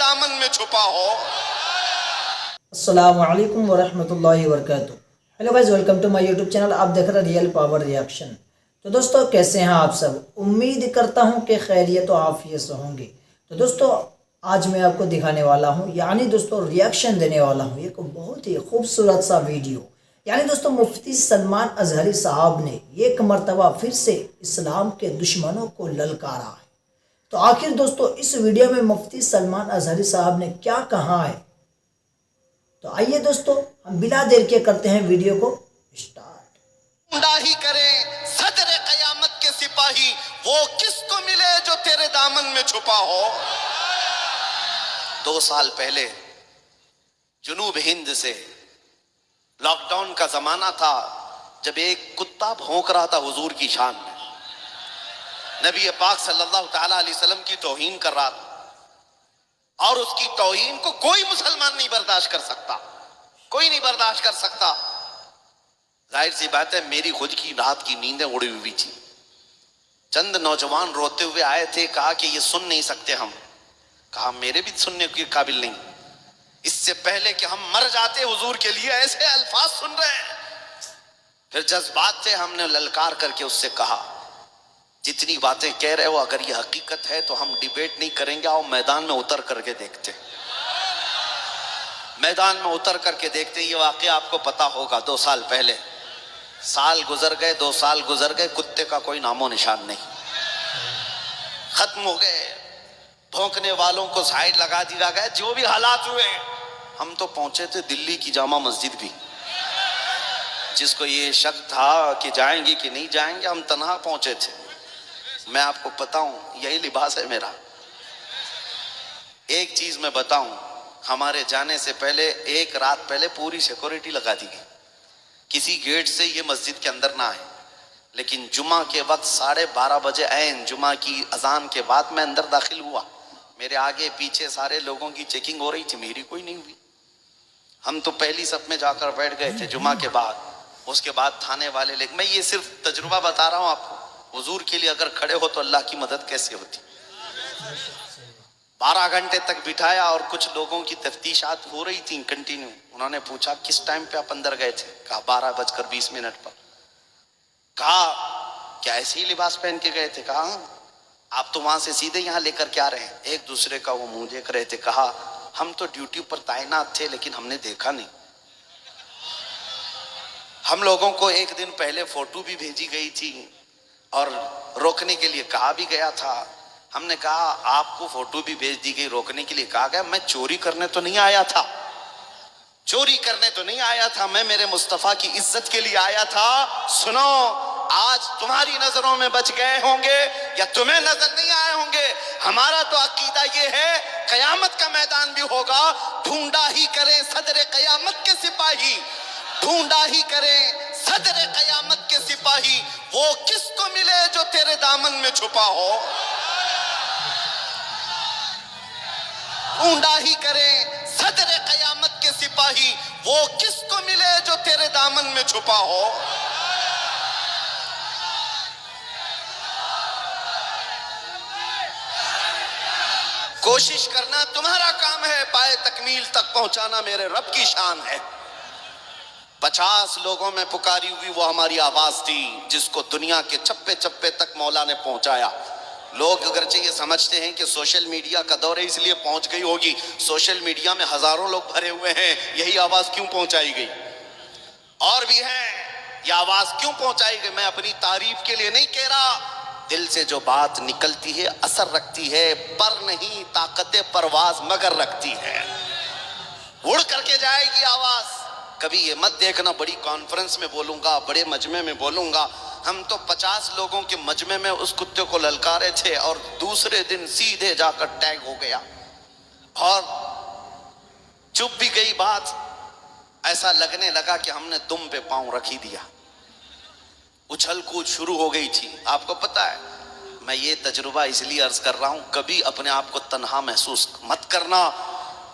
दामन में छुपा हो। अस्सलाम वालेकुम वरहमतुल्लाहि वबरकातुहू। Hello guys, welcome to my YouTube channel. आप देख रहे हैं रियल पावर रिएक्शन। तो दोस्तों, कैसे हैं आप सब? उम्मीद करता हूं कि खैरियत और आफियत से होंगे। तो दोस्तों, आज मैं आपको दिखाने वाला हूं, यानी दोस्तों रिएक्शन देने वाला हूं एक बहुत ही खूबसूरत सा वीडियो। यानी दोस्तों, मुफ्ती सलमान अजहरी साहब ने एक मरतबा फिर से इस्लाम के दुश्मनों को ललकारा है। तो आखिर दोस्तों, इस वीडियो में मुफ्ती सलमान अजहरी साहब ने क्या कहा है? तो आइए दोस्तों, हम बिना देर के करते हैं वीडियो को स्टार्ट। डाही करें सदर कयामत के सिपाही, वो किसको मिले जो तेरे दामन में छुपा हो। 2 साल पहले जुनूब हिंद से लॉकडाउन का जमाना था, जब एक कुत्ता भौंक रहा था हुजूर की शान में, नबी पाक सल्लल्लाहु तआला अलैहि वसल्लम की तौहीन कर रहा था, और उसकी तौहीन को कोई मुसलमान नहीं बर्दाश्त कर सकता, कोई नहीं बर्दाश्त कर सकता। जाहिर सी बात है, मेरी खुद की रात की नींदें उड़ी हुई थी। चंद नौजवान रोते हुए आए थे, कहा कि ये सुन नहीं सकते हम। कहा मेरे भी सुनने के काबिल नहीं, इससे पहले कि हम मर जाते हुजूर के लिए ऐसे अल्फाज सुन रहे हैं। फिर जज्बात से हमने ललकार करके उससे कहा, जितनी बातें कह रहे हो अगर ये हकीकत है तो हम डिबेट नहीं करेंगे, आओ मैदान में उतर करके देखते। मैदान में उतर करके देखते। ये वाकया आपको पता होगा, 2 साल पहले। साल गुजर गए, 2 साल गुजर गए, कुत्ते का कोई नामो निशान नहीं, खत्म हो गए। भौंकने वालों को साइड लगा दिया गया। जो भी हालात हुए, हम तो पहुंचे थे दिल्ली की जामा मस्जिद भी, जिसको ये शक था कि जाएंगे कि नहीं जाएंगे, हम तन्हा पहुंचे थे। मैं आपको बताऊं, यही लिबास है मेरा। एक चीज मैं बताऊं, हमारे जाने से पहले 1 रात पहले पूरी सिक्योरिटी लगा दी गई, किसी गेट से ये मस्जिद के अंदर ना आए। लेकिन जुमा के वक्त 12:30 बजे ऐन जुमा की अजान के बाद मैं अंदर दाखिल हुआ। मेरे आगे पीछे सारे लोगों की चेकिंग हो रही थी, मेरी कोई नहीं हुई। हम तो पहली सब में जाकर बैठ गए थे जुमा के बाद। उसके बाद थाने वाले, लेकिन मैं ये सिर्फ तजुर्बा बता रहा हूँ आपको, हुजूर के लिए अगर खड़े हो तो अल्लाह की मदद कैसे होती। 12 घंटे तक बिठाया और कुछ लोगों की तफ्तीशात हो रही थी कंटिन्यू। उन्होंने पूछा किस टाइम पे आप अंदर गए थे? कहा 12:20 पर। कहा क्या ऐसे ही लिबास पहन के गए थे? कहा आप तो वहां से सीधे यहाँ लेकर के आ रहे हैं। एक दूसरे का वो मुंह देख रहे थे। कहा हम तो ड्यूटी पर तैनात थे, लेकिन हमने देखा नहीं। हम लोगों को एक दिन पहले फोटो भी भेजी गई थी और रोकने के लिए कहा भी गया था। हमने कहा आपको फोटो भी भेज दी गई, रोकने के लिए कहा गया। मैं चोरी करने तो नहीं आया था, चोरी करने तो नहीं आया था, मैं मेरे मुस्तफा की इज्जत के लिए आया था। सुनो, आज तुम्हारी नजरों में बच गए होंगे या तुम्हें नजर नहीं आए होंगे, हमारा तो अकीदा ये है, कयामत का मैदान भी होगा, ढूंढा ही करें सदर कयामत के सिपाही, ढूंढा ही करें सदर कयामत के सिपाही, वो किसको मिले जो तेरे दामन में छुपा हो। ढूंढा ही करें सदर कयामत के सिपाही, वो किसको मिले जो तेरे दामन में छुपा हो। कोशिश करना तुम्हारा काम है, पाए तकमील तक पहुंचाना मेरे रब की शान है। 50 लोगों में पुकारी हुई वो हमारी आवाज थी, जिसको दुनिया के चप्पे चप्पे तक मौला ने पहुंचाया। लोग अगरचे ये समझते हैं कि सोशल मीडिया का दौर है इसलिए पहुंच गई होगी। सोशल मीडिया में हजारों लोग भरे हुए हैं, यही आवाज क्यों पहुंचाई गई? और भी हैं, ये आवाज क्यों पहुंचाई गई? मैं अपनी तारीफ के लिए नहीं कह रहा, दिल से जो बात निकलती है असर रखती है, पर नहीं ताकत परवाज मगर रखती है, उड़ करके जाएगी आवाज। कभी ये मत देखना बड़ी कॉन्फ्रेंस में बोलूंगा, बड़े मजमे में बोलूंगा। हम तो 50 लोगों के मजमे में उस कुत्ते को ललकारे थे और दूसरे दिन सीधे जाकर टैग हो गया और चुप भी गई बात। ऐसा लगने लगा कि हमने दुम पे पांव रख ही दिया, उछल कूद शुरू हो गई थी। आपको पता है, मैं ये तजुर्बा इसलिए अर्ज कर रहा हूं, कभी अपने आप को तन्हा महसूस मत करना।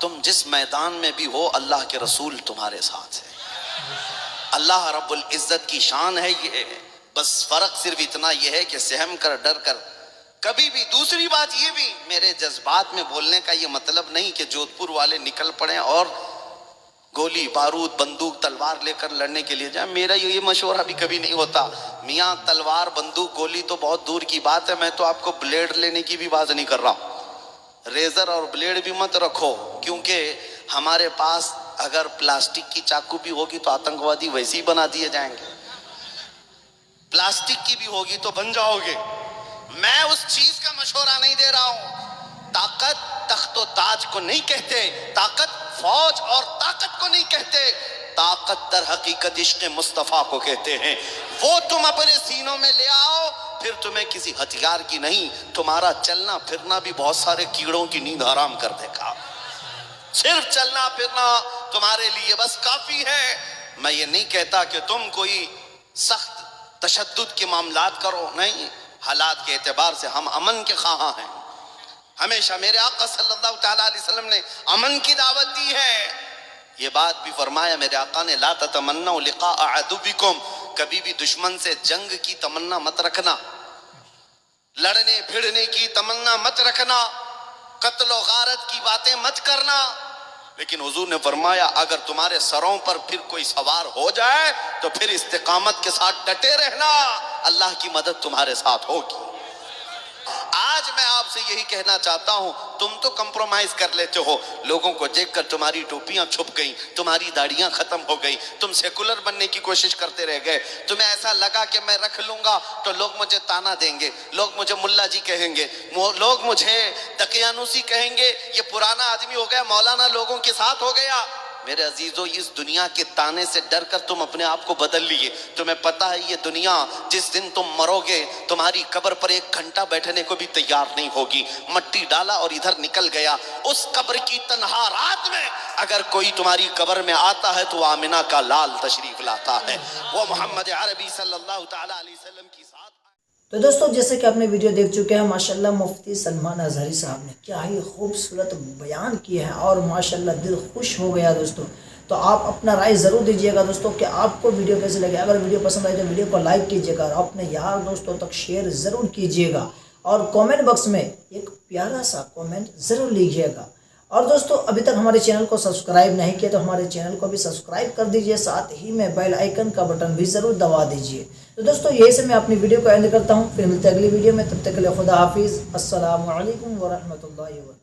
तुम जिस मैदान में भी हो, अल्लाह के रसूल तुम्हारे साथ है। अल्लाह रब्बुल इज्जत की शान है ये। बस फर्क सिर्फ इतना यह है कि सहम कर डर कर کبھی بھی دوسری بات یہ بھی میرے جذبات میں بولنے کا یہ مطلب نہیں کہ جودھپور والے نکل پڑیں اور گولی بارود بندوق تلوار لے کر لڑنے کے لیے جائیں. میرا یہ مشورہ بھی کبھی نہیں ہوتا. میاں تلوار بندوق گولی تو بہت دور کی بات ہے, میں تو آپ کو بلیڈ لینے کی بھی بات نہیں کر رہا. ریزر اور بلیڈ بھی مت رکھو, کیونکہ ہمارے پاس اگر پلاسٹک کی چاقو بھی ہوگی تو آتنکوادی ویسے ہی بنا دیے جائیں گے, پلاسٹک کی بھی ہوگی تو بن جاؤ گے. میں اس چیز کا مشورہ نہیں دے رہا ہوں. طاقت تخت و تاج کو نہیں کہتے, طاقت فوج اور طاقت کو نہیں کہتے, طاقت در حقیقت عشق مصطفیٰ کو کہتے ہیں. وہ تم اپنے سینوں میں لے آؤ, پھر تمہیں کسی ہتھیار کی نہیں, تمہارا چلنا پھرنا بھی بہت سارے کیڑوں کی نیند حرام کر دے گا. صرف چلنا پھرنا تمہارے لیے بس کافی ہے. میں یہ نہیں کہتا کہ تم کوئی سخت تشدد کے معاملات کرو, نہیں. حالات کے اعتبار سے ہم امن کے خواہاں ہیں. ہمیشہ میرے آقا صلی اللہ تعالیٰ علیہ وسلم نے امن کی دعوت دی ہے. یہ بات بھی فرمایا میرے آقا نے, لا تتمنوا لقاء عدوکم, کبھی بھی دشمن سے جنگ کی تمنا مت رکھنا, لڑنے بھیڑنے کی تمنا مت رکھنا, قتل و غارت کی باتیں مت کرنا. لیکن حضور نے فرمایا اگر تمہارے سروں پر پھر کوئی سوار ہو جائے تو پھر استقامت کے ساتھ ڈٹے رہنا, اللہ کی مدد تمہارے ساتھ ہوگی. آج میں آپ سے یہی کہنا چاہتا ہوں, تم تو کمپرومائز کر لیتے ہو. لوگوں کو دیکھ کر تمہاری ٹوپیاں چھپ گئیں, تمہاری داڑیاں ختم ہو گئی, تم سیکولر بننے کی کوشش کرتے رہ گئے. تمہیں ایسا لگا کہ میں رکھ لوں گا تو لوگ مجھے تانا دیں گے, لوگ مجھے ملا جی کہیں گے, لوگ مجھے دقیانوسی کہیں گے, یہ پرانا آدمی ہو گیا, مولانا لوگوں کے ساتھ ہو گیا. میرے عزیزو, اس دنیا کے تانے سے ڈر کر تم اپنے آپ کو بدل لیے. تمہیں پتہ ہے یہ دنیا جس دن تم مرو گے تمہاری قبر پر 1 گھنٹہ بیٹھنے کو بھی تیار نہیں ہوگی. مٹی ڈالا اور ادھر نکل گیا. اس قبر کی تنہا رات میں اگر کوئی تمہاری قبر میں آتا ہے تو آمنہ کا لال تشریف لاتا ہے, وہ محمد عربی صلی اللہ تعالیٰ علیہ وسلم کی ساتھ. تو دوستو جیسے کہ آپ نے ویڈیو دیکھ چکے ہیں, ماشاءاللہ مفتی سلمان اظہری صاحب نے کیا ہی خوبصورت بیان کیا ہے اور ماشاءاللہ دل خوش ہو گیا دوستو. تو آپ اپنا رائے ضرور دیجئے گا دوستو کہ آپ کو ویڈیو کیسے لگے. اگر ویڈیو پسند آئے تو ویڈیو کو لائک کیجئے گا اور اپنے یار دوستوں تک شیئر ضرور کیجئے گا, اور کومنٹ باکس میں ایک پیارا سا کومنٹ ضرور لیجئے گا. اور دوستو ابھی تک ہمارے چینل کو سبسکرائب نہیں کیا تو ہمارے چینل کو بھی سبسکرائب کر دیجئے, ساتھ ہی میں بیل آئیکن کا بٹن بھی ضرور دبا دیجئے. تو دوستو یہی سے میں اپنی ویڈیو کو اینڈ کرتا ہوں, پھر ملتے ہیں اگلی ویڈیو میں. تب تک کے لیے خدا حافظ. السلام علیکم ورحمۃ اللہ وبرکاتہ.